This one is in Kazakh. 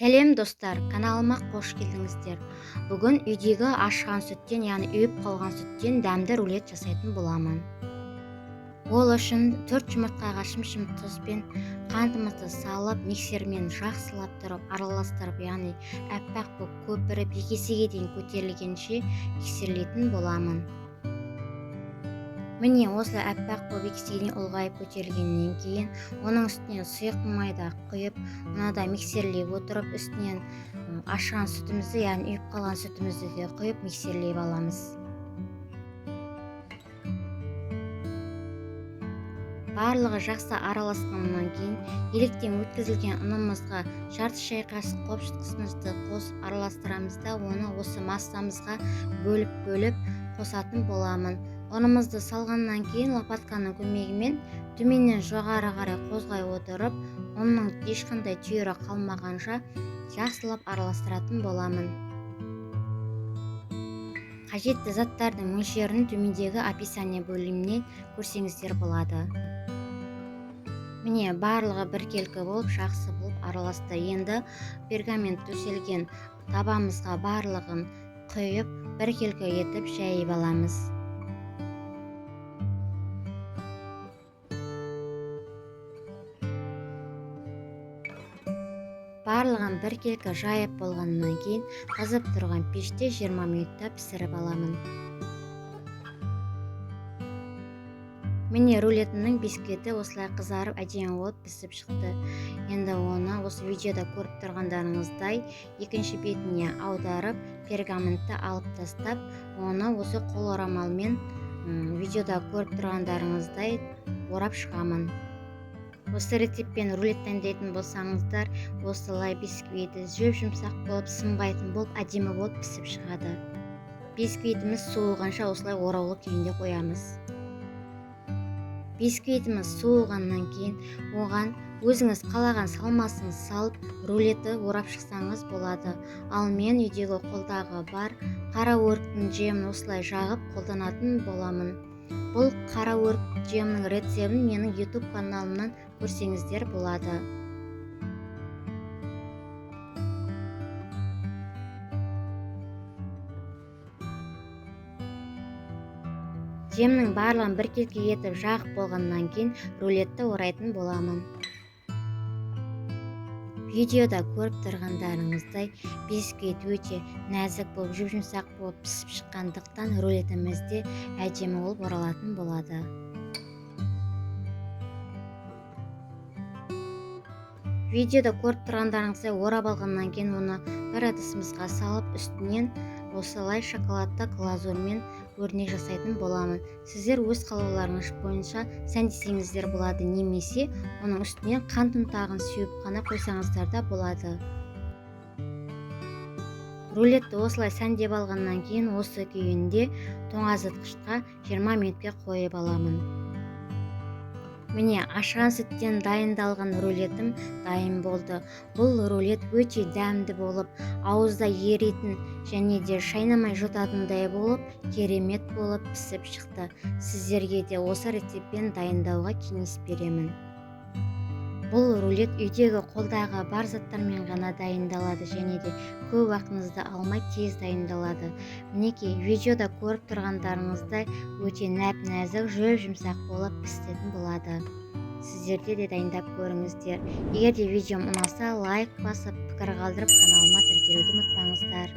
Сәлем достар, каналыма қош келдіңіздер. Бүгін үйдегі ашыған сүттен, яғни үйіп қалған сүттен дәмді рулет жасайтын боламын. Ол үшін 4 жұмыртқаға шым-шым тұз бен қантымызды салып, миксермен жақсылап тұрып, араластырып, яғни әппақ боп көпіріп, 2 есеге дейін көтерілгенше миксерлейтін боламын. Міне осылай әппақ боп 2 есеге дейін ұлғайып көтерілгеннен кейін, оның үстіне сұйық майды құйып, мынадай миксерлей отырып, үстінен ашыған сүтімізді, яғни үйіп қалған сүтімізді де құйып миксерлей аламыз. Барлығы жақсы араласқаннан кейін, електен өткізілген ұнымызға жарты шай қасық қопшытқышымызды қосып араластырамыз да, оны осы массамызға бөліп қосатын боламын. Ұнымызды салғаннан кейін лопатканың көмегімен төменнен жоғары қарай қозғай отырып, ұнның ешқандай түйірі қалмағанша жақсылап араластыратын боламын. Қажетті заттардың мөлшерін төмендегі описание бөлімінен көрсеңіздер болады. Міне барлығы біркелкі болып, жақсы болып араласты. Енді пергамент төселген табамызға барлығын құйып, біркелкі етіп жайып аламыз. Барлығын біркелкі жайып болғаннан кейін, қызып тұрған пеште 20 минутта пісіріп аламын. Міне рулетімнің бисквиті осылай қызарып, әдемі болып пісіп шықты. Енді оны осы видеода көріп тұрғандарыңыздай екінші бетіне аударып, пергаментті алып тастап, оны осы қол орамалмен видеода көріп тұрғандарыңыздай орап шығамын. Осы рецептпен рулет дайындайтын болсаңыздар, осылай бисквиті жүмсақ болып, сынбайтын болып, әдемі болып пісіп шығады. Бисквитіміз суығанша осылай ораулы күйінде қоямыз. Бисквитіміз суығаннан кейін, оған өзіңіз қалаған салмасын салып, рулетті орап шықсаңыз болады. Ал мен үйдегі қолдағы бар қара өріктің жемін осылай жағып қолданатын боламын. Бұл қара өрік жемнің рецебін менің YouTube каналымнан көрсеңіздер болады. Жемнің барлығын біркелкі етіп жағып болғаннан кейін рулетті орайтын боламын. Видеода көріп тұрғандарыңыздай бисквит өте нәзік болып, жүмсақ болып пісіп шыққандықтан рулетімізде әдемі болып оралатын болады. Видеода көріп тұрғандарыңыздай орап алғаннан кейін оны бір ыдысымызға салып, үстінен осылай шоколадты глазурмен өрнек жасайтын боламын. Сіздер өз қалауларыңыз бойынша сәндесеңіздер болады, немесе оның үстінен қант ұнтағын сеуіп қана қойсаңыздар да болады. Рулетті осылай сәндеп алғаннан кейін, осы күйінде тоңазытқышқа 20 минутқа қойып аламын. Міне ашыған сүттен дайындалған рулетім дайын болды. Бұл рулет өте дәмді болып, ауызда еритін және де шайнамай жұтатындай болып, керемет болып пісіп шықты. Сіздерге де осы рецептпен дайындауға кеңес беремін. Бұл рулет үйдегі қолдағы бар заттармен ғана дайындалады және де көп уақытыңызды алмай тез дайындалады. Мінекей видеода көріп тұрғандарыңыздай өте нәп-нәзік, жүмсақ болып пісетін болады. Сіздерде де дайындап көріңіздер. Егер де видеом ұнаса, лайк басып, пікір қалдырып, каналыма тіркелуді ұмытпаңыздар.